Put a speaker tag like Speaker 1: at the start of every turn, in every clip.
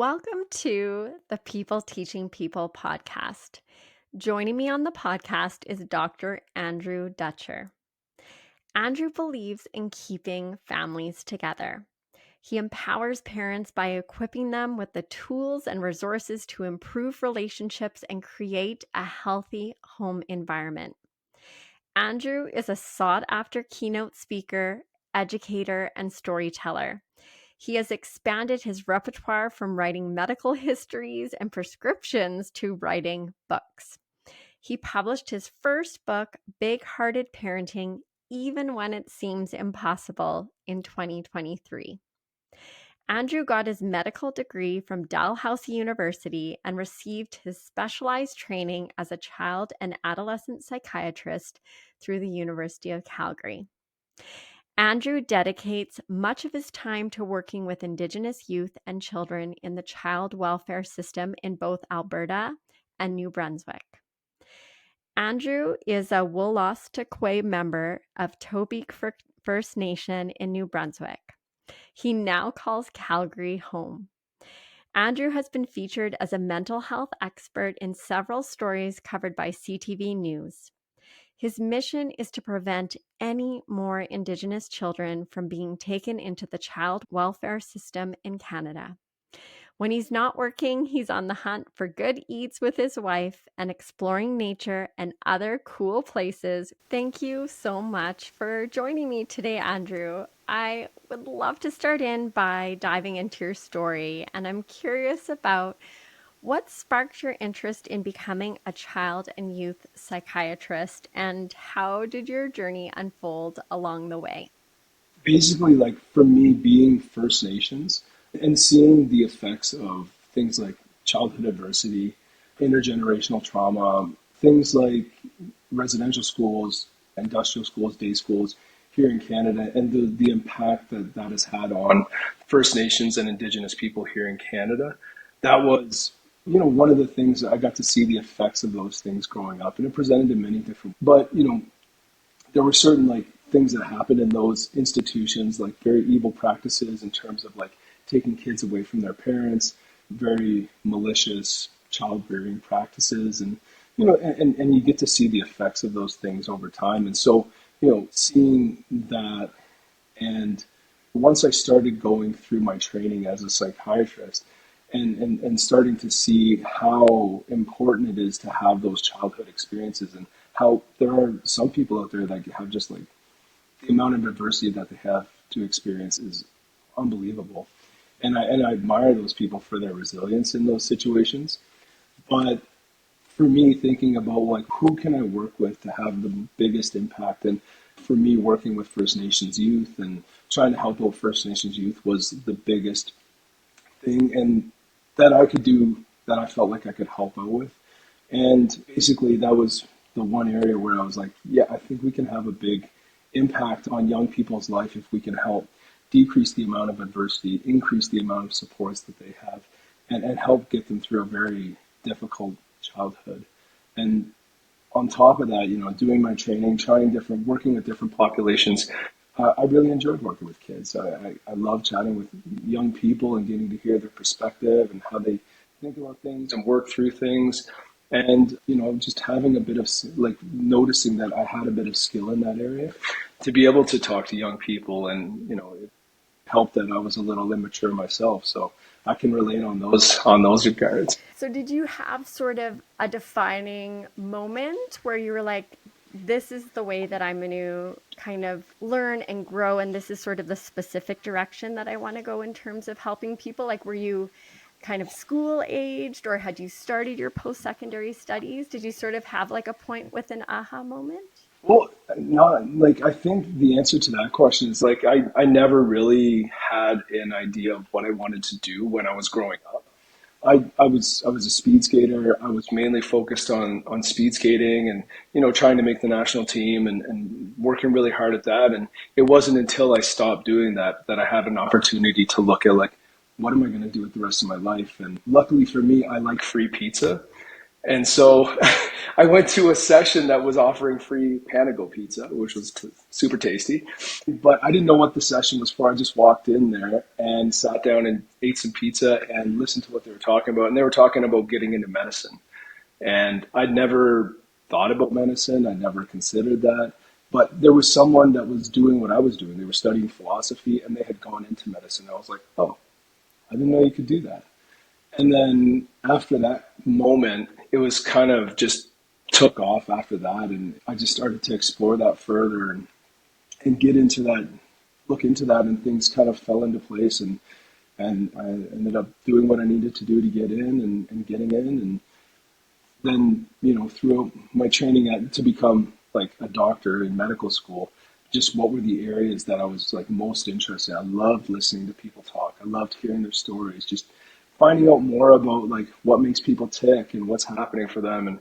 Speaker 1: Welcome to the People Teaching People podcast. Joining me on the podcast is Dr. Andrew Durcher. Andrew believes in keeping families together. He empowers parents by equipping them with the tools and resources to improve relationships and create a healthy home environment. Andrew is a sought-after keynote speaker, educator, and storyteller. He has expanded his repertoire from writing medical histories and prescriptions to writing books. He published his first book, Big Hearted Parenting, Even When It Seems Impossible, in 2023. Andrew got his medical degree from Dalhousie University and received his specialized training as a child and adolescent psychiatrist through the University of Calgary. Andrew dedicates much of his time to working with Indigenous youth and children in the child welfare system in both Alberta and New Brunswick. Andrew is a Wolastoqey member of Tobique First Nation in New Brunswick. He now calls Calgary home. Andrew has been featured as a mental health expert in several stories covered by CTV News. His mission is to prevent any more Indigenous children from being taken into the child welfare system in Canada. When he's not working, he's on the hunt for good eats with his wife and exploring nature and other cool places. Thank you so much for joining me today, Andrew. I would love to start in by diving into your story, and I'm curious about what sparked your interest in becoming a child and youth psychiatrist, and how did your journey unfold along the way?
Speaker 2: Basically, like for me, being First Nations and seeing the effects of things like childhood adversity, intergenerational trauma, things like residential schools, industrial schools, day schools here in Canada, and the impact that that has had on First Nations and Indigenous people here in Canada. That was, one of the things that I got to see the effects of those things growing up, and it presented in many different, but, there were certain like things that happened in those institutions, like very evil practices in terms of like taking kids away from their parents, very malicious child rearing practices, and and you get to see the effects of those things over time. And so, seeing that, and once I started going through my training as a psychiatrist, and starting to see how important it is to have those childhood experiences, and how there are some people out there that have just like the amount of adversity that they have to experience is unbelievable. And I admire those people for their resilience in those situations. But for me, thinking about like who can I work with to have the biggest impact, and for me, working with First Nations youth and trying to help out First Nations youth was the biggest thing, and that I could do, that I felt like I could help out with. And basically, that was the one area where I was like, yeah, I think we can have a big impact on young people's life if we can help decrease the amount of adversity, increase the amount of supports that they have, and help get them through a very difficult childhood. And on top of that, doing my training, working with different populations, I really enjoyed working with kids. I love chatting with young people and getting to hear their perspective and how they think about things and work through things. And, just having a bit of like noticing that I had a bit of skill in that area to be able to talk to young people, and, it helped that I was a little immature myself. So I can relate on those regards.
Speaker 1: So did you have sort of a defining moment where you were like, this is the way that I'm going to kind of learn and grow, and this is sort of the specific direction that I want to go in terms of helping people? Like, were you kind of school aged, or had you started your post-secondary studies? Did you sort of have like a point with an aha moment?
Speaker 2: Well, not like, I think the answer to that question is like I never really had an idea of what I wanted to do when I was growing up. I was a speed skater. I was mainly focused on speed skating, and trying to make the national team, and working really hard at that. And it wasn't until I stopped doing that that I had an opportunity to look at like, what am I going to do with the rest of my life? And luckily for me, I like free pizza. And so I went to a session that was offering free panago pizza, which was super tasty. But I didn't know what the session was for. I just walked in there and sat down and ate some pizza and listened to what they were talking about. And they were talking about getting into medicine. And I'd never thought about medicine. I never considered that. But there was someone that was doing what I was doing. They were studying philosophy and they had gone into medicine. I was like, oh, I didn't know you could do that. And then after that moment, it was kind of just took off after that. And I just started to explore that further and get into that, look into that, and things kind of fell into place. And I ended up doing what I needed to do to get in and getting in. And then, throughout my training to become like a doctor in medical school, just what were the areas that I was like most interested in. I loved listening to people talk. I loved hearing their stories, just finding out more about like what makes people tick and what's happening for them and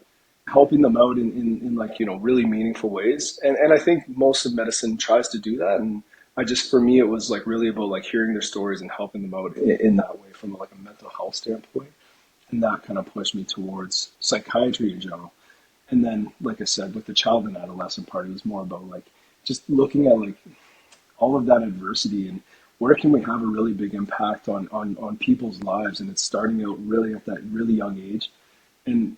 Speaker 2: helping them out in like, really meaningful ways. And I think most of medicine tries to do that. And for me, it was like really about like hearing their stories and helping them out in that way from like a mental health standpoint. And that kind of pushed me towards psychiatry in general. And then, like I said, with the child and adolescent part, it was more about like just looking at like all of that adversity and where can we have a really big impact on people's lives. And it's starting out really at that really young age. And,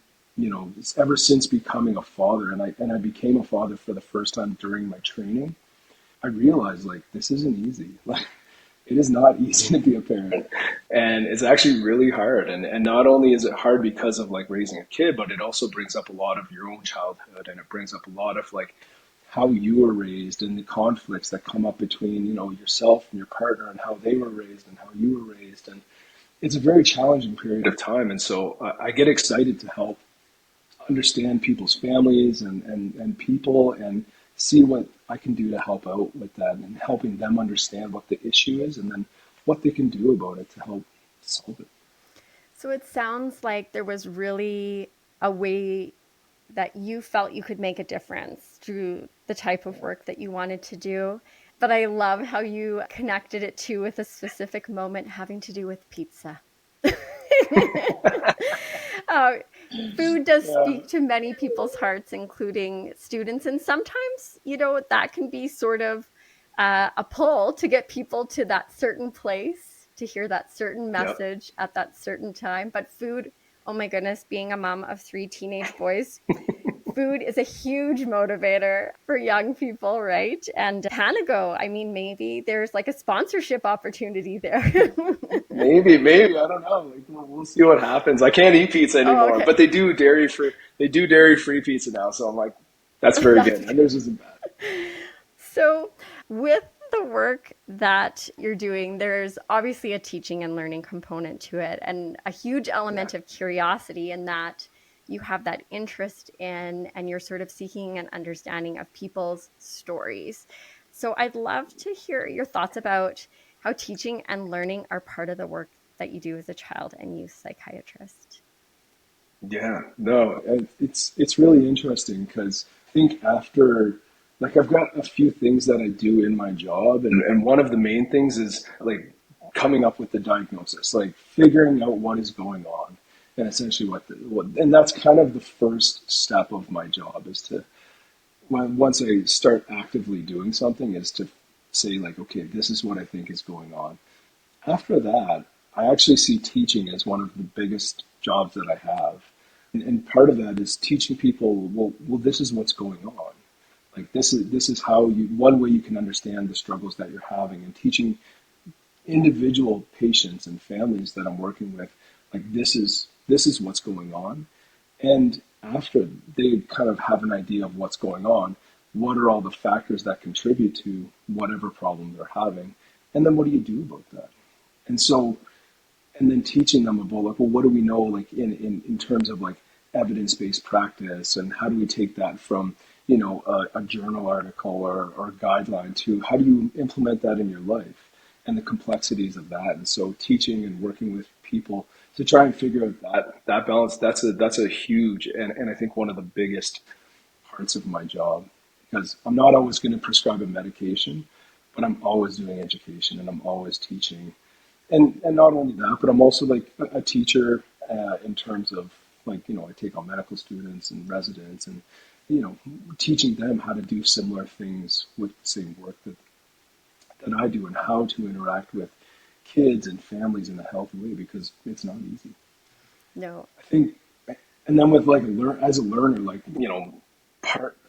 Speaker 2: it's ever since becoming a father, and I became a father for the first time during my training, I realized like this isn't easy. Like it is not easy to be a parent, and it's actually really hard. And not only is it hard because of like raising a kid, but it also brings up a lot of your own childhood, and it brings up a lot of like how you were raised and the conflicts that come up between, yourself and your partner and how they were raised and how you were raised. And it's a very challenging period of time. And so I get excited to help understand people's families and people and see what I can do to help out with that and helping them understand what the issue is and then what they can do about it to help solve it.
Speaker 1: So it sounds like there was really a way that you felt you could make a difference through the type of work that you wanted to do. But I love how you connected it too with a specific moment having to do with pizza. uh, Food does
Speaker 2: Yeah.
Speaker 1: speak to many people's hearts, including students. And sometimes, that can be sort of a pull to get people to that certain place, to hear that certain
Speaker 2: Yep.
Speaker 1: message at that certain time. But food, oh my goodness, being a mom of 3 teenage boys, food is a huge motivator for young people, right? And Panago, I mean, maybe there's like a sponsorship opportunity there.
Speaker 2: Maybe I don't know. Like, we'll see what happens. I can't eat pizza
Speaker 1: Oh,
Speaker 2: anymore,
Speaker 1: okay.
Speaker 2: but they do dairy free. They do dairy free pizza now, so I'm like, that's very
Speaker 1: That's
Speaker 2: good. And theirs isn't bad.
Speaker 1: so, with the work that you're doing, there's obviously a teaching and learning component to it, and a huge
Speaker 2: Yeah.
Speaker 1: element of curiosity in that you have that interest in and you're sort of seeking an understanding of people's stories. So, I'd love to hear your thoughts about how teaching and learning are part of the work that you do as a child and youth psychiatrist.
Speaker 2: Yeah, no, it's really interesting because I think after, like, I've got a few things that I do in my job, and one of the main things is like coming up with the diagnosis, like figuring out what is going on, and essentially and that's kind of the first step of my job is to, once I start actively doing something, is to say like, okay, this is what I think is going on. After that, I actually see teaching as one of the biggest jobs that I have. And part of that is teaching people, well, this is what's going on. Like this is how one way you can understand the struggles that you're having, and teaching individual patients and families that I'm working with, like this is what's going on. And after they kind of have an idea of what's going on, what are all the factors that contribute to whatever problem they're having? And then what do you do about that? And so, and then teaching them about like, well, what do we know like in terms of like evidence-based practice, and how do we take that from, a journal article or a guideline to how do you implement that in your life and the complexities of that. And so teaching and working with people to try and figure out that balance, that's a huge, and I think one of the biggest parts of my job, because I'm not always going to prescribe a medication, but I'm always doing education and I'm always teaching. And not only that, but I'm also like a teacher in terms of Like, I take on medical students and residents and, teaching them how to do similar things with the same work that I do and how to interact with kids and families in a healthy way because it's not easy.
Speaker 1: No.
Speaker 2: I think, and then with like as a learner, like,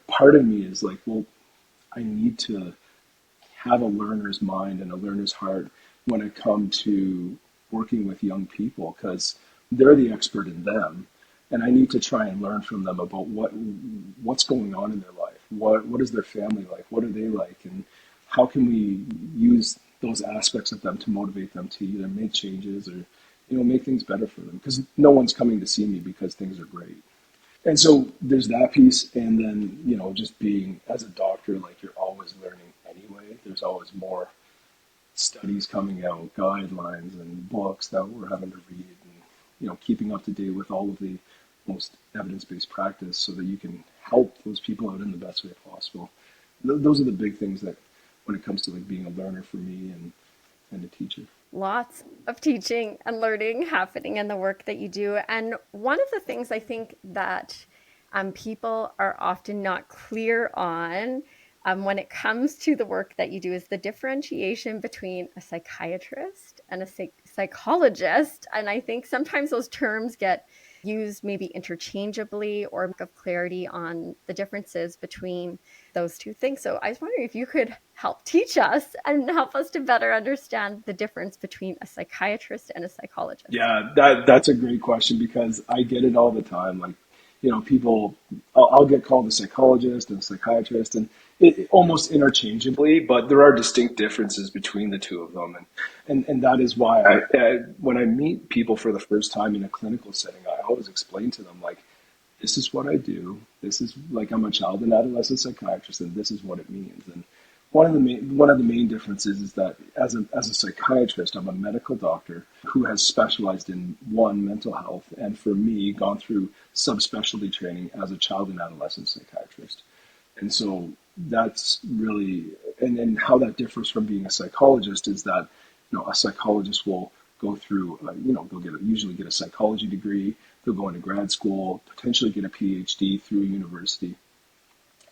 Speaker 2: part of me is like, well, I need to have a learner's mind and a learner's heart when it comes to working with young people because they're the expert in them, and I need to try and learn from them about what's going on in their life, what is their family like, what are they like, and how can we use those aspects of them to motivate them to either make changes or make things better for them because no one's coming to see me because things are great. And so there's that piece, and then just being as a doctor, like you're always learning anyway. There's always more studies coming out, guidelines and books that we're having to read, and keeping up to date with all of the most evidence-based practice so that you can help those people out in the best way possible. Those are the big things that when it comes to like being a learner for me and a teacher.
Speaker 1: Lots of teaching and learning happening in the work that you do. And one of the things I think that people are often not clear on when it comes to the work that you do is the differentiation between a psychiatrist and a psychologist. And I think sometimes those terms get used maybe interchangeably or lack of clarity on the differences between those two things. So I was wondering if you could help teach us and help us to better understand the difference between a psychiatrist and a psychologist.
Speaker 2: Yeah, that's a great question because I get it all the time. Like, people, I'll get called a psychologist and a psychiatrist, and almost interchangeably, but there are distinct differences between the two of them, and that is why when I meet people for the first time in a clinical setting, I always explain to them like, this is what I do. This is like I'm a child and adolescent psychiatrist, and this is what it means. And one of the main differences is that as a psychiatrist, I'm a medical doctor who has specialized in one mental health, and for me, gone through subspecialty training as a child and adolescent psychiatrist. And so that's really and how that differs from being a psychologist is that a psychologist will go through they'll usually get a psychology degree, they'll go into grad school, potentially get a PhD through a university,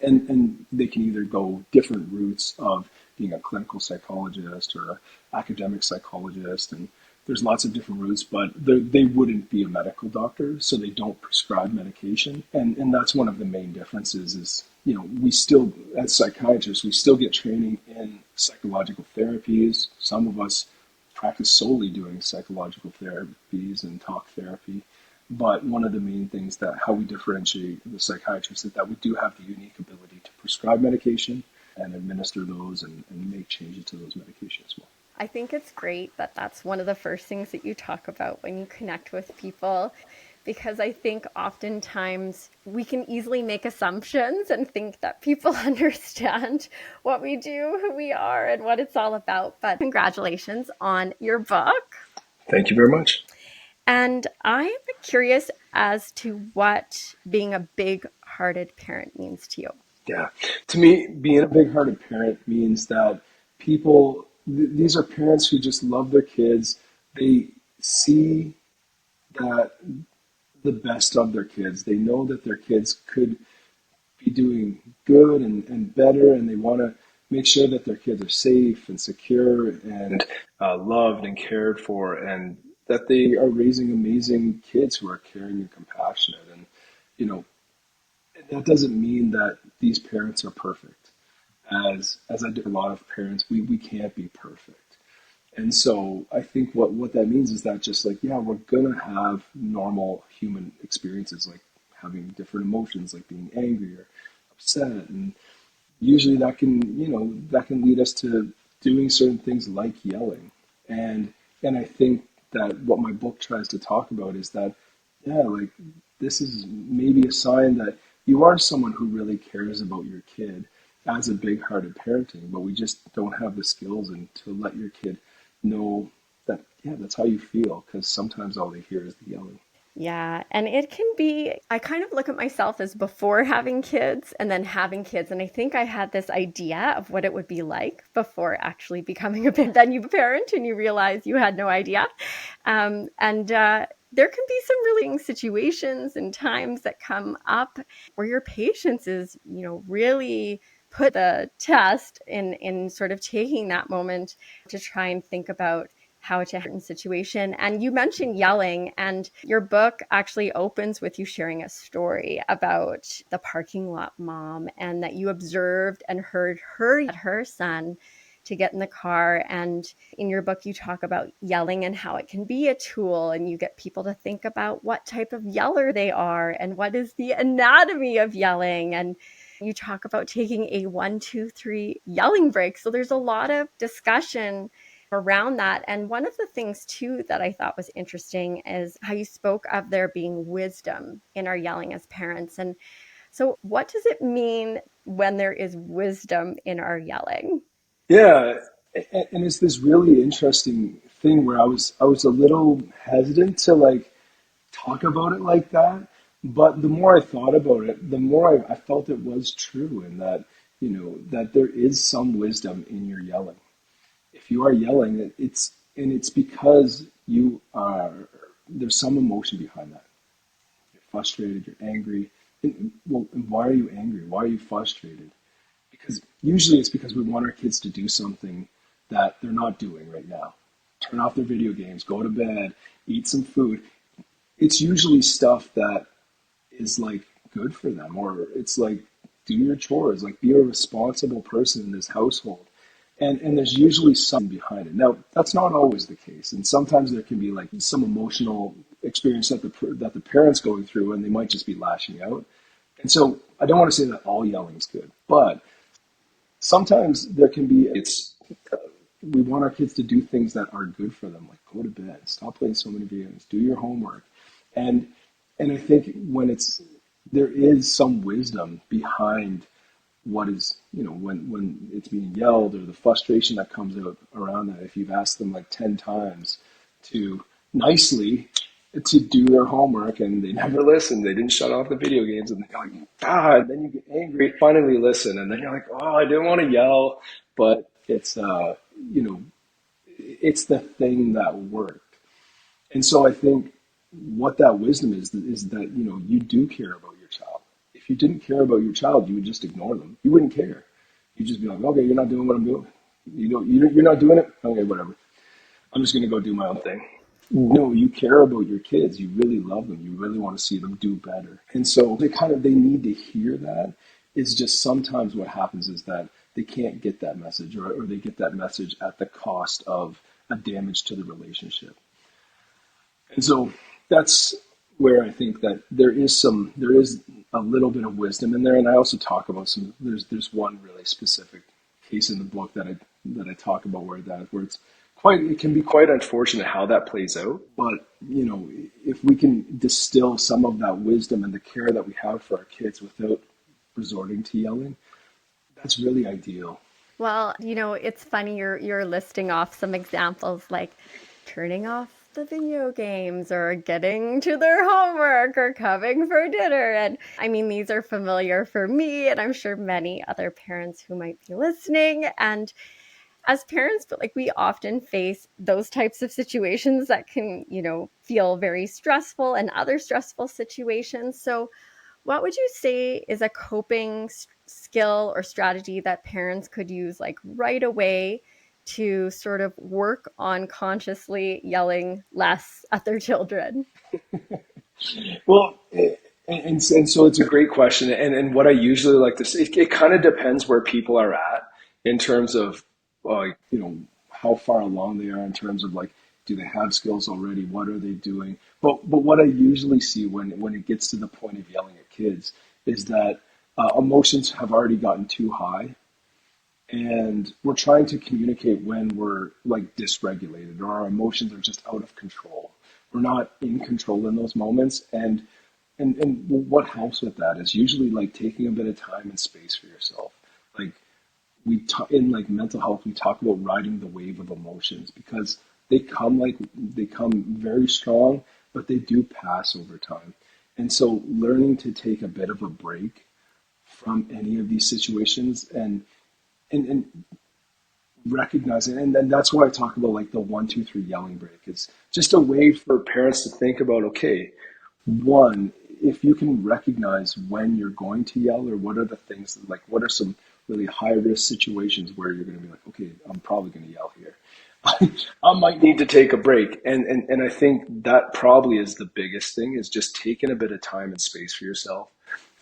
Speaker 2: and they can either go different routes of being a clinical psychologist or an academic psychologist, and there's lots of different routes, but they wouldn't be a medical doctor, so they don't prescribe medication, and that's one of the main differences is, we still, as psychiatrists, we still get training in psychological therapies. Some of us practice solely doing psychological therapies and talk therapy. But one of the main things that how we differentiate the psychiatrists is that we do have the unique ability to prescribe medication and administer those and make changes to those medications as well.
Speaker 1: I think it's great that that's one of the first things that you talk about when you connect with people, because I think oftentimes we can easily make assumptions and think that people understand what we do, who we are, and what it's all about. But congratulations on your book.
Speaker 2: Thank you very much.
Speaker 1: And I'm curious as to what being a big hearted parent means to you.
Speaker 2: Yeah. To me, being a big hearted parent means that these are parents who just love their kids. They see that the best of their kids. They know that their kids could be doing good and better, and they want to make sure that their kids are safe and secure and loved and cared for, and that they are raising amazing kids who are caring and compassionate. And, you know, that doesn't mean that these parents are perfect. As I do a lot of parents, we can't be perfect. And so I think what that means is that just like, yeah, we're going to have normal human experiences, like having different emotions, like being angry or upset. And usually that can lead us to doing certain things like yelling. And I think that what my book tries to talk about is that, yeah, like this is maybe a sign that you are someone who really cares about your kid as a big hearted parenting, but we just don't have the skills and to let your kid know that, yeah, that's how you feel, because sometimes all they hear is the yelling.
Speaker 1: Yeah, and it can be, I kind of look at myself as before having kids and then having kids. And I think I had this idea of what it would be like before actually becoming a parent. Then you parent and you realize you had no idea. And there can be some really situations and times that come up where your patience is, really put the test in sort of taking that moment to try and think about how to handle a situation. And you mentioned yelling, and your book actually opens with you sharing a story about the parking lot mom, and that you observed and heard her son to get in the car. And in your book, you talk about yelling and how it can be a tool, and you get people to think about what type of yeller they are and what is the anatomy of yelling. And you talk about taking a 1, 2, 3 yelling break. So there's a lot of discussion around that. And one of the things too that I thought was interesting is how you spoke of there being wisdom in our yelling as parents. And so what does it mean when there is wisdom in our yelling?
Speaker 2: Yeah, and it's this really interesting thing where I was a little hesitant to like talk about it like that, but the more I thought about it, the more I felt it was true, and that that there is some wisdom in your yelling. If you are yelling, it's because you are there's some emotion behind that. You're frustrated, you're angry. And why are you angry? Why are you frustrated? Because usually it's because we want our kids to do something that they're not doing right now. Turn off their video games, go to bed, eat some food. It's usually stuff that is like good for them, or it's like do your chores, like be a responsible person in this household. And there's usually something behind it. Now, that's not always the case, and sometimes there can be like some emotional experience that the parents going through, and they might just be lashing out. And so I don't want to say that all yelling is good, but sometimes there can be it's we want our kids to do things that are good for them, like go to bed, stop playing so many video games, do your homework. and and I think when it's there is some wisdom behind what is when it's being yelled, or the frustration that comes out around that. If you've asked them like 10 times to nicely to do their homework and they never listen, they didn't shut off the video games, and they're like, God, then you get angry, finally listen, and then you're like, oh, I didn't want to yell, but you know it's the thing that worked. And so I think what that wisdom is that you do care about your child. If you didn't care about your child, you would just ignore them. You wouldn't care. You'd just be like, okay, you're not doing what I'm doing. You're not doing it. Okay, whatever. I'm just going to go do my own thing. No, you care about your kids. You really love them. You really want to see them do better. And so they need to hear that. It's just sometimes what happens is that they can't get that message, or they get that message at the cost of a damage to the relationship. And so that's where I think that there is a little bit of wisdom in there. And I also talk about there's one really specific case in the book that I talk about where it can be quite unfortunate how that plays out. But, if we can distill some of that wisdom and the care that we have for our kids without resorting to yelling, that's really ideal.
Speaker 1: Well, it's funny you're listing off some examples like turning off the video games or getting to their homework or coming for dinner. And I mean, these are familiar for me, and I'm sure many other parents who might be listening. And as parents, but like we often face those types of situations that can, feel very stressful, and other stressful situations. So what would you say is a coping skill or strategy that parents could use like right away to sort of work on consciously yelling less at their children?
Speaker 2: Well, and so it's a great question. And what I usually like to say, it kind of depends where people are at in terms of, how far along they are in terms of like, do they have skills already? What are they doing? But what I usually see when it gets to the point of yelling at kids is that emotions have already gotten too high, and we're trying to communicate when we're like dysregulated, or our emotions are just out of control. We're not in control in those moments. And what helps with that is usually like taking a bit of time and space for yourself. Like in like mental health, we talk about riding the wave of emotions, because they come very strong, but they do pass over time. And so learning to take a bit of a break from any of these situations, and recognizing, and then that's why I talk about like the 1, 2, 3 yelling break. It's just a way for parents to think about, okay, one, if you can recognize when you're going to yell, or what are the things that, like, what are some really high risk situations where you're going to be like, okay, I'm probably going to yell here. I might need to take a break. And I think that probably is the biggest thing, is just taking a bit of time and space for yourself,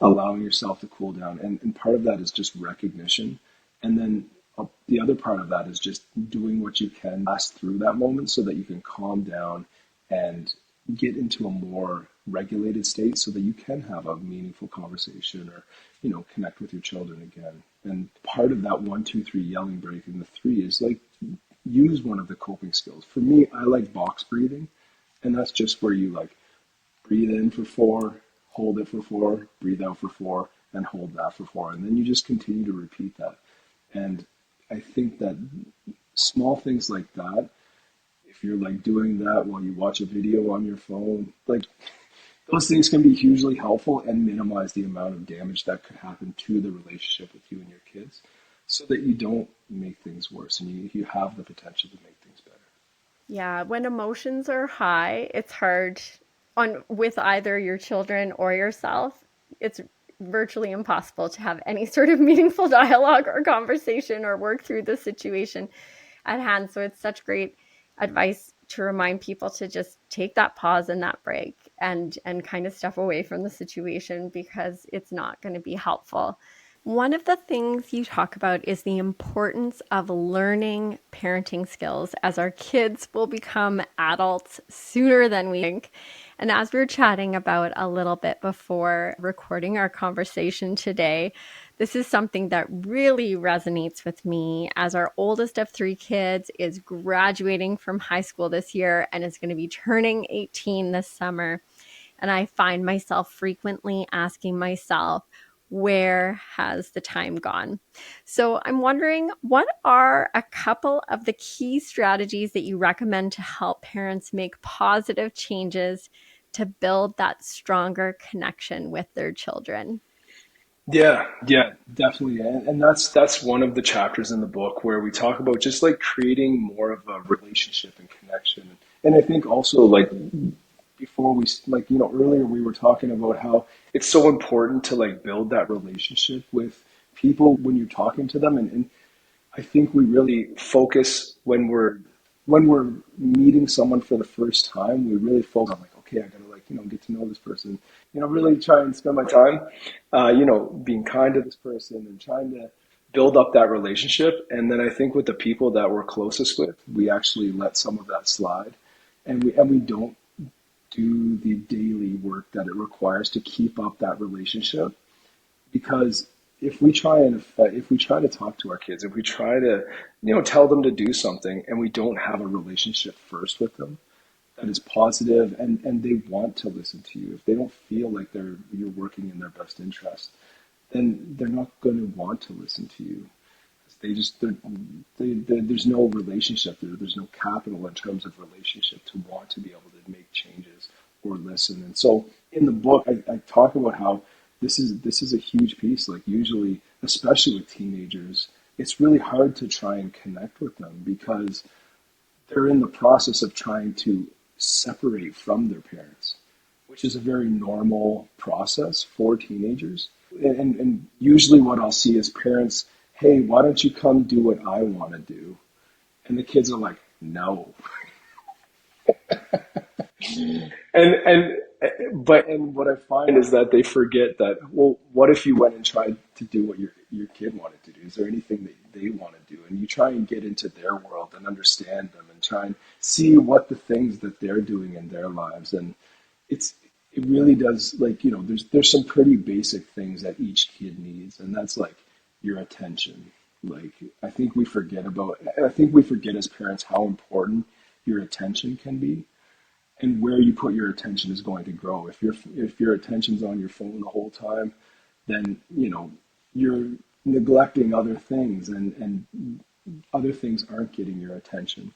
Speaker 2: allowing yourself to cool down. And part of that is just recognition. And then the other part of that is just doing what you can pass through that moment so that you can calm down and get into a more regulated state so that you can have a meaningful conversation, or, connect with your children again. And part of that 1, 2, 3 yelling break in the three is like, use one of the coping skills. For me, I like box breathing, and that's just where you like breathe in for 4, hold it for 4, breathe out for 4, and hold that for 4. And then you just continue to repeat that. And I think that small things like that, if you're like doing that while you watch a video on your phone, like those things can be hugely helpful and minimize the amount of damage that could happen to the relationship with you and your kids, so that you don't make things worse, and you have the potential to make things better.
Speaker 1: Yeah, when emotions are high, it's hard on with either your children or yourself. It's virtually impossible to have any sort of meaningful dialogue or conversation or work through the situation at hand. So it's such great advice to remind people to just take that pause and that break and kind of step away from the situation, because it's not going to be helpful. One of the things you talk about is the importance of learning parenting skills, as our kids will become adults sooner than we think. And as we were chatting about a little bit before recording our conversation today, this is something that really resonates with me, as our oldest of 3 kids is graduating from high school this year and is going to be turning 18 this summer. And I find myself frequently asking myself, where has the time gone? So I'm wondering, what are a couple of the key strategies that you recommend to help parents make positive changes to build that stronger connection with their children?
Speaker 2: Yeah, definitely. And that's one of the chapters in the book where we talk about just like creating more of a relationship and connection. And I think also, like, before we, like, earlier we were talking about how it's so important to like build that relationship with people when you're talking to them. And I think we really focus when we're meeting someone for the first time, we really focus on like, okay, I gotta like, get to know this person, really try and spend my time, being kind to this person and trying to build up that relationship. And then I think with the people that we're closest with, we actually let some of that slide, and we don't do the daily work that it requires to keep up that relationship. Because if we try to talk to our kids, if we try to tell them to do something, and we don't have a relationship first with them that is positive, and they want to listen to you, if they don't feel like you're working in their best interest, then they're not going to want to listen to you. There's no relationship there. There's no capital in terms of relationship to want to be able to make changes or listen. And so in the book, I talk about how this is a huge piece. Like, usually, especially with teenagers, it's really hard to try and connect with them because they're in the process of trying to separate from their parents, which is a very normal process for teenagers. And usually what I'll see is parents, hey, why don't you come do what I want to do? And the kids are like, no. And what I find is that they forget that, well, what if you went and tried to do what your kid wanted to do? Is there anything that they want to do? And you try and get into their world and understand them and try and see what the things that they're doing in their lives. And it really does, like, there's some pretty basic things that each kid needs, and that's like your attention. Like, I think we forget as parents how important your attention can be, and where you put your attention is going to grow. If your attention's on your phone the whole time, then you're neglecting other things, and other things aren't getting your attention.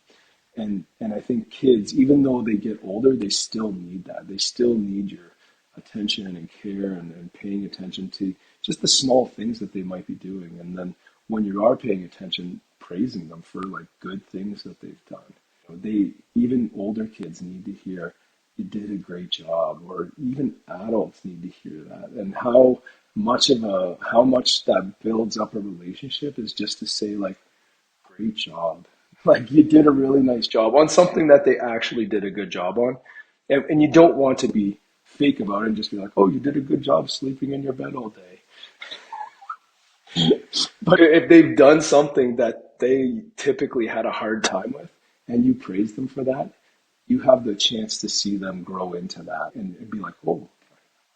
Speaker 2: And I think kids, even though they get older, they still need that. They still need your attention and care, and paying attention to just the small things that they might be doing. And then when you are paying attention, praising them for like good things that they've done. They, even older kids need to hear, you did a great job, or even adults need to hear that. And how much that builds up a relationship is just to say like, great job. Like you did a really nice job on something that they actually did a good job on. And you don't want to be fake about it and just be like, oh, you did a good job sleeping in your bed all day. But if they've done something that they typically had a hard time with and you praise them for that, you have the chance to see them grow into that and be like, oh,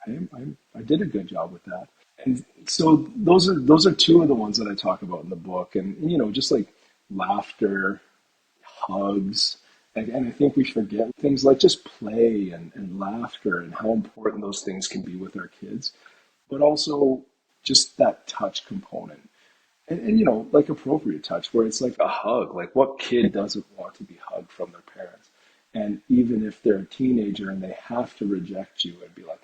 Speaker 2: I did a good job with that. And so those are two of the ones that I talk about in the book. And just like laughter, hugs. And I think we forget things like just play and laughter and how important those things can be with our kids, but also just that touch component. And like appropriate touch, where it's like a hug. Like what kid doesn't want to be hugged from their parents? And even if they're a teenager and they have to reject you and be like,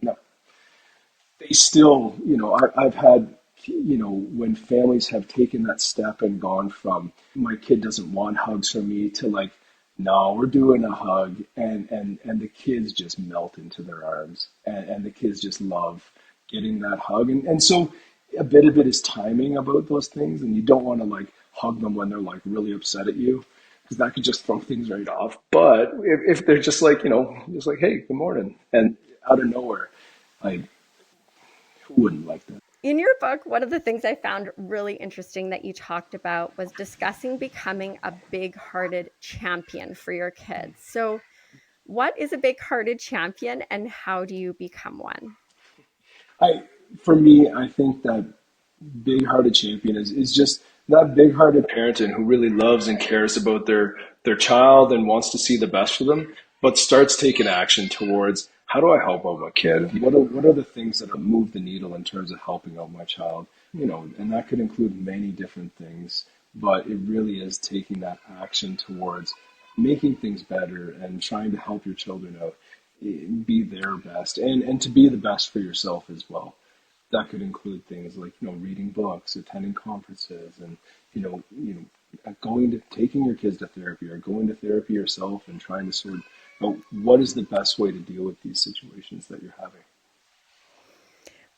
Speaker 2: no, they still, I've had, when families have taken that step and gone from my kid doesn't want hugs from me to like, no, we're doing a hug, and the kids just melt into their arms, and the kids just love getting that hug. And so a bit of it is timing about those things, and you don't want to like hug them when they're like really upset at you, because that could just throw things right off. But if they're just like, just like, hey, good morning, and out of nowhere, like, who wouldn't like that?
Speaker 1: In your book, one of the things I found really interesting that you talked about was discussing becoming a big-hearted champion for your kids. So, what is a big-hearted champion and how do you become one?
Speaker 2: I, for me, I think that big-hearted champion is just that big-hearted parent who really loves and cares about their child and wants to see the best for them, but starts taking action towards how do I help out my kid? What are the things that move the needle in terms of helping out my child? And that could include many different things, but it really is taking that action towards making things better and trying to help your children out, be their best, and to be the best for yourself as well. That could include things like reading books, attending conferences, and taking your kids to therapy or going to therapy yourself and trying to sort out what is the best way to deal with these situations that you're having.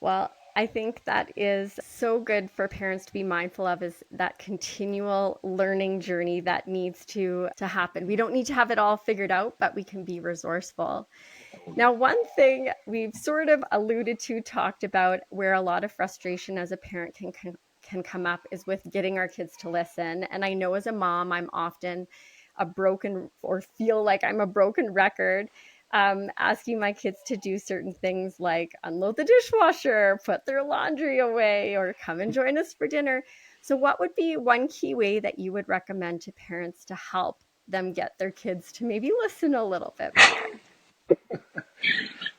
Speaker 1: Well, I think that is so good for parents to be mindful of, is that continual learning journey that needs to happen. We don't need to have it all figured out, but we can be resourceful. Now, one thing we've sort of alluded to, talked about, where a lot of frustration as a parent can come up is with getting our kids to listen. And I know as a mom, I'm often a broken, or feel like I'm a broken record, asking my kids to do certain things like unload the dishwasher, put their laundry away, or come and join us for dinner. So, what would be one key way that you would recommend to parents to help them get their kids to maybe listen a little bit more?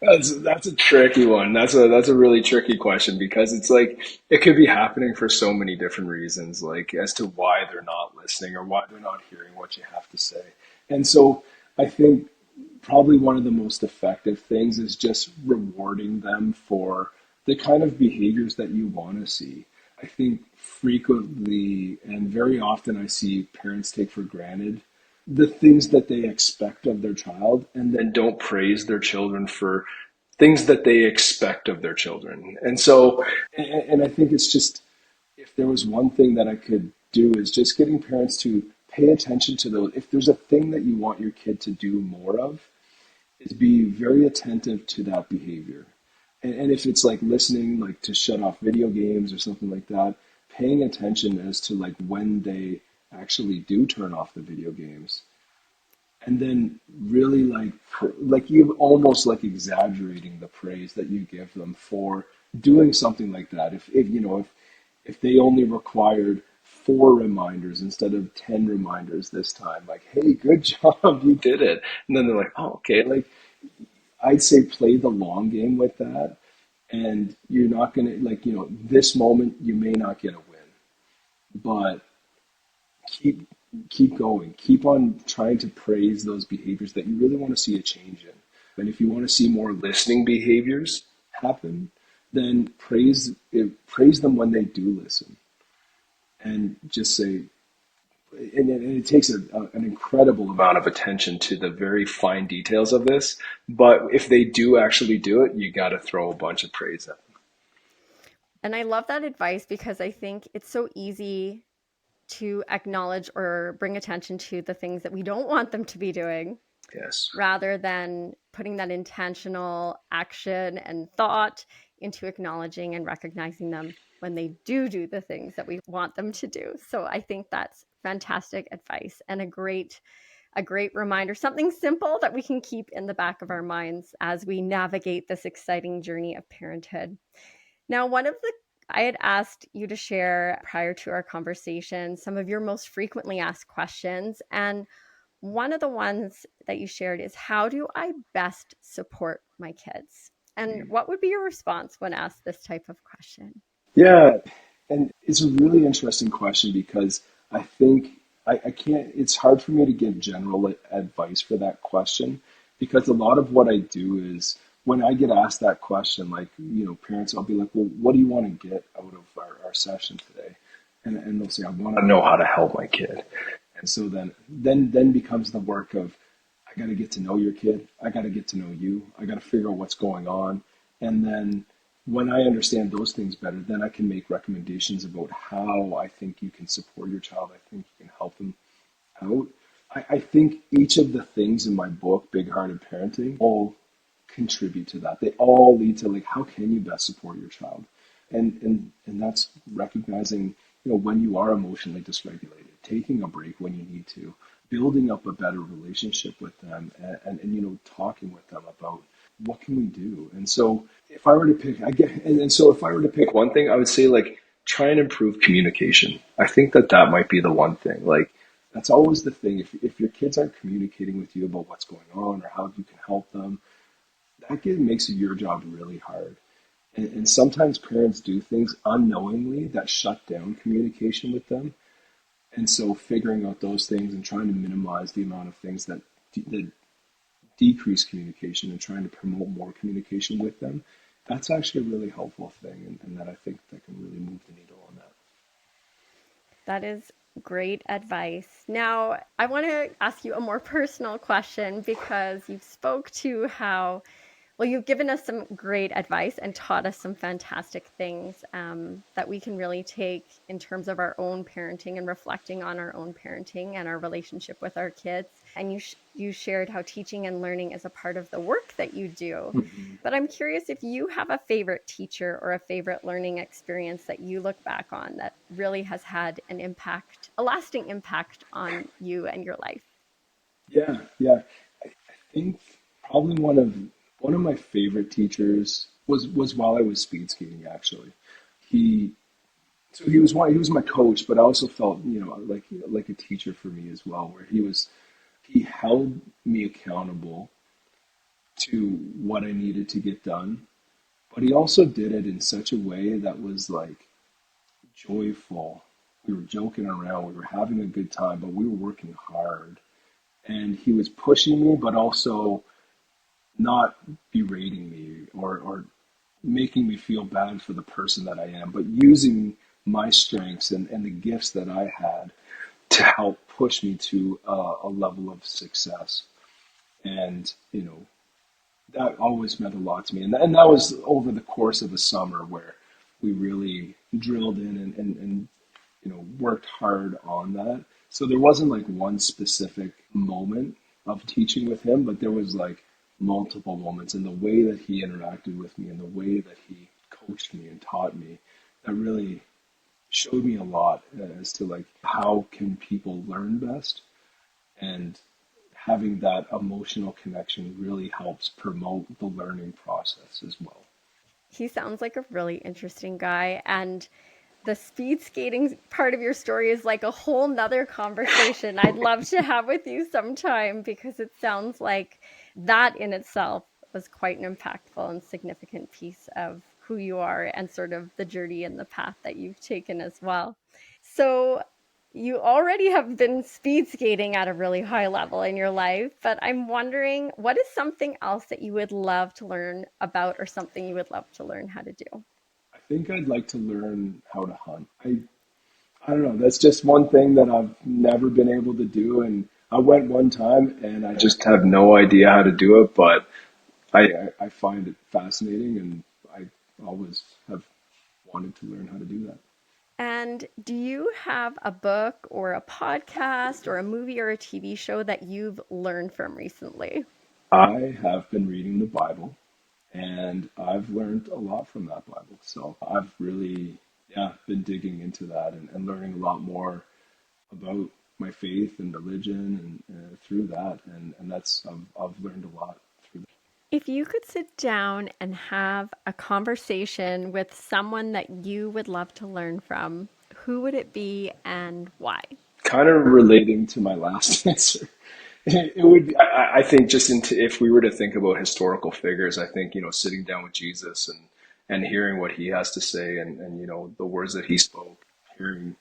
Speaker 2: That's a tricky one. That's a really tricky question, because it's like it could be happening for so many different reasons, like as to why they're not listening or why they're not hearing what you have to say. And so I think probably one of the most effective things is just rewarding them for the kind of behaviors that you want to see. I think frequently and very often I see parents take for granted the things that they expect of their child and then don't praise their children for things that they expect of their children. And so, and I think it's just, if there was one thing that I could do is just getting parents to pay attention to those. If there's a thing that you want your kid to do more of, is be very attentive to that behavior. And if it's like listening, like to shut off video games or something like that, paying attention as to like when they actually do turn off the video games. And then really like you almost like exaggerating the praise that you give them for doing something like that. If they only required 4 reminders instead of 10 reminders this time, like, hey, good job, you did it. And then they're like, oh, okay. Like, I'd say play the long game with that. And you're not going to, like, this moment you may not get a win, but keep keep going. Keep on trying to praise those behaviors that you really want to see a change in. And if you want to see more listening behaviors happen, then praise them when they do listen. And just say, and it takes an incredible amount of attention to the very fine details of this. But if they do actually do it, you got to throw a bunch of praise at them.
Speaker 1: And I love that advice because I think it's so easy to acknowledge or bring attention to the things that we don't want them to be doing
Speaker 2: Yes.
Speaker 1: rather than putting that intentional action and thought into acknowledging and recognizing them when they do the things that we want them to do. So I think that's fantastic advice and a great reminder, something simple that we can keep in the back of our minds as we navigate this exciting journey of parenthood. Now, I had asked you to share prior to our conversation some of your most frequently asked questions. And one of the ones that you shared is, how do I best support my kids? And what would be your response when asked this type of question?
Speaker 2: Yeah, and it's a really interesting question because I think I can't, it's hard for me to give general advice for that question because a lot of what I do is when I get asked that question, like, parents, I'll be like, well, what do you want to get out of our session today? And they'll say, I want to know how to help my kid. And so then becomes the work of, I got to get to know your kid. I got to get to know you. I got to figure out what's going on. And then when I understand those things better, then I can make recommendations about how I think you can support your child. I think you can help them out. I think each of the things in my book, Big Hearted Parenting, all contribute to that. They all lead to, like, how can you best support your child? And that's recognizing, when you are emotionally dysregulated, taking a break when you need to, building up a better relationship with them, and talking with them about what can we do. And so if I were to pick, I get, and so if I were to pick one thing, I would say, like, try and improve communication. I think that might be the one thing. Like, that's always the thing. If your kids aren't communicating with you about what's going on or how you can help them, makes your job really hard. And sometimes parents do things unknowingly that shut down communication with them. And so figuring out those things and trying to minimize the amount of things that decrease communication and trying to promote more communication with them, that's actually a really helpful thing. And that I think that can really move the needle on that.
Speaker 1: That is great advice. Now, I want to ask you a more personal question because you've spoke to how well, you've given us some great advice and taught us some fantastic things that we can really take in terms of our own parenting and reflecting on our own parenting and our relationship with our kids. And you shared how teaching and learning is a part of the work that you do.
Speaker 2: Mm-hmm.
Speaker 1: But I'm curious if you have a favorite teacher or a favorite learning experience that you look back on that really has had an impact, a lasting impact on you and your life.
Speaker 2: Yeah. I think probably one of my favorite teachers was while I was speed skating. Actually, he he was my coach, but I also felt, like a teacher for me as well, where he held me accountable to what I needed to get done, but he also did it in such a way that was, like, joyful. We were joking around, we were having a good time, but we were working hard, and he was pushing me, but also not berating me or making me feel bad for the person that I am, but using my strengths and the gifts that I had to help push me to a level of success. And, that always meant a lot to me. And that was over the course of a summer where we really drilled in and worked hard on that. So there wasn't, like, one specific moment of teaching with him, but there was, like, multiple moments, and the way that he interacted with me and the way that he coached me and taught me, that really showed me a lot as to, like, how can people learn best, and having that emotional connection really helps promote the learning process as well.
Speaker 1: He sounds like a really interesting guy. And the speed skating part of your story is like a whole nother conversation I'd love to have with you sometime because it sounds like that in itself was quite an impactful and significant piece of who you are and sort of the journey and the path that you've taken as well. So, you already have been speed skating at a really high level in your life, but I'm wondering what is something else that you would love to learn about or something you would love to learn how to do?
Speaker 2: I think I'd like to learn how to hunt. I don't know. That's just one thing that I've never been able to do. And I went one time and I just have no idea how to do it, but I find it fascinating and I always have wanted to learn how to do that.
Speaker 1: And do you have a book or a podcast or a movie or a TV show that you've learned from recently?
Speaker 2: I have been reading the Bible and I've learned a lot from that Bible. So I've really, yeah, been digging into that and learning a lot more about my faith and religion and through that. And that's, I've learned a lot through that.
Speaker 1: If you could sit down and have a conversation with someone that you would love to learn from, who would it be and why?
Speaker 2: Kind of relating to my last answer. It would be, I think just into, if we were to think about historical figures, I think, sitting down with Jesus and hearing what he has to say and, the words that he spoke, hearing,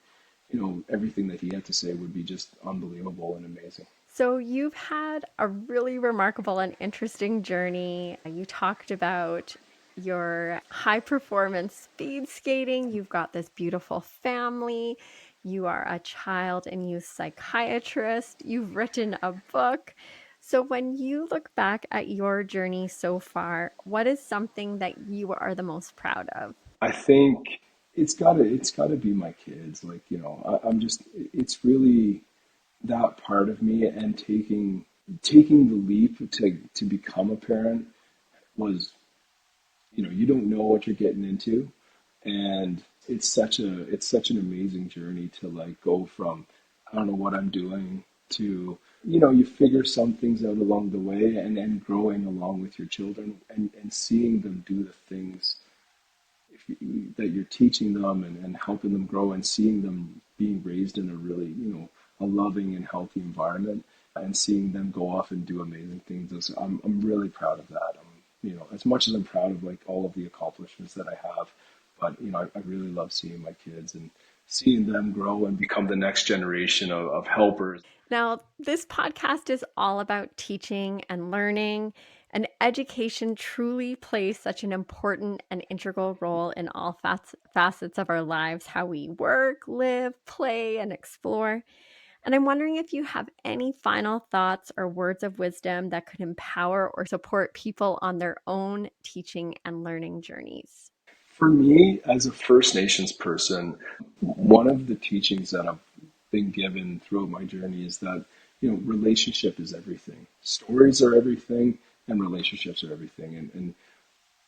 Speaker 2: everything that he had to say would be just unbelievable and amazing.
Speaker 1: So, you've had a really remarkable and interesting journey. You talked about your high performance speed skating. You've got this beautiful family. You are a child and youth psychiatrist. You've written a book. So, when you look back at your journey so far, what is something that you are the most proud of?
Speaker 2: I think it's gotta be my kids. Like, I'm just, it's really that part of me and taking the leap to become a parent was, you don't know what you're getting into. And it's such an amazing journey to like go from I don't know what I'm doing to you figure some things out along the way and growing along with your children and seeing them do the things that you're teaching them and helping them grow and seeing them being raised in a really a loving and healthy environment and seeing them go off and do amazing things. I'm really proud of that. As much as I'm proud of like all of the accomplishments that I have, but I really love seeing my kids and seeing them grow and become the next generation of helpers.
Speaker 1: Now, this podcast is all about teaching and learning, and education truly plays such an important and integral role in all facets of our lives, how we work, live, play, and explore. And I'm wondering if you have any final thoughts or words of wisdom that could empower or support people on their own teaching and learning journeys.
Speaker 2: For me, as a First Nations person, one of the teachings that I've been given throughout my journey is that, relationship is everything. Stories are everything, and relationships are everything. And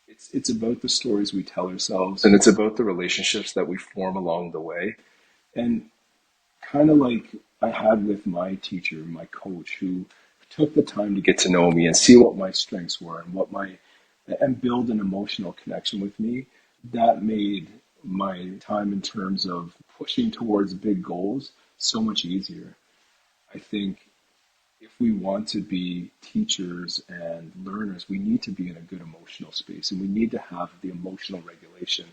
Speaker 2: it's about the stories we tell ourselves, and it's about the relationships that we form along the way. And kind of like I had with my teacher, my coach, who took the time to get to know me and see what my strengths were and build an emotional connection with me. That made my time in terms of pushing towards big goals so much easier. I think if we want to be teachers and learners, we need to be in a good emotional space and we need to have the emotional regulation.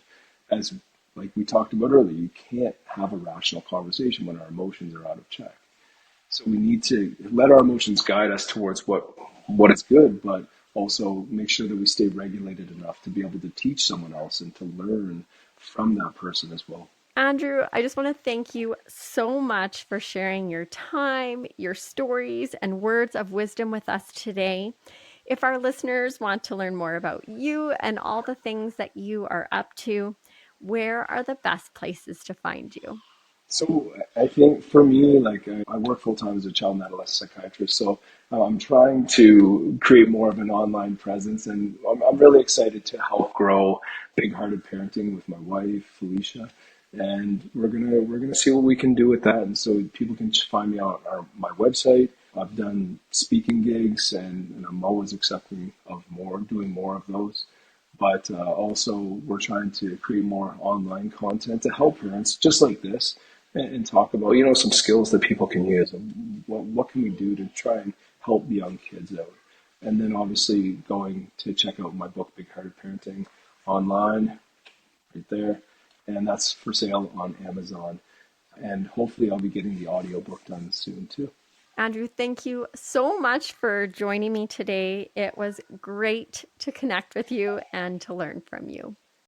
Speaker 2: As like we talked about earlier, you can't have a rational conversation when our emotions are out of check. So we need to let our emotions guide us towards what is good, but also make sure that we stay regulated enough to be able to teach someone else and to learn from that person as well.
Speaker 1: Andrew, I just want to thank you so much for sharing your time, your stories, and words of wisdom with us today. If our listeners want to learn more about you and all the things that you are up to, where are the best places to find you?
Speaker 2: So I think for me, like I work full time as a child and adolescent psychiatrist. So I'm trying to create more of an online presence, and I'm really excited to help grow Big Hearted Parenting with my wife Felicia, and we're gonna see what we can do with that. And so people can just find me on my website. I've done speaking gigs, and I'm always accepting of more, doing more of those. But also, we're trying to create more online content to help parents just like this and talk about, some skills that people can use and what can we do to try and help young kids out. And then obviously going to check out my book, Big Hearted Parenting, online, right there. And that's for sale on Amazon. And hopefully I'll be getting the audiobook done soon too.
Speaker 1: Andrew, thank you so much for joining me today. It was great to connect with you and to learn from you.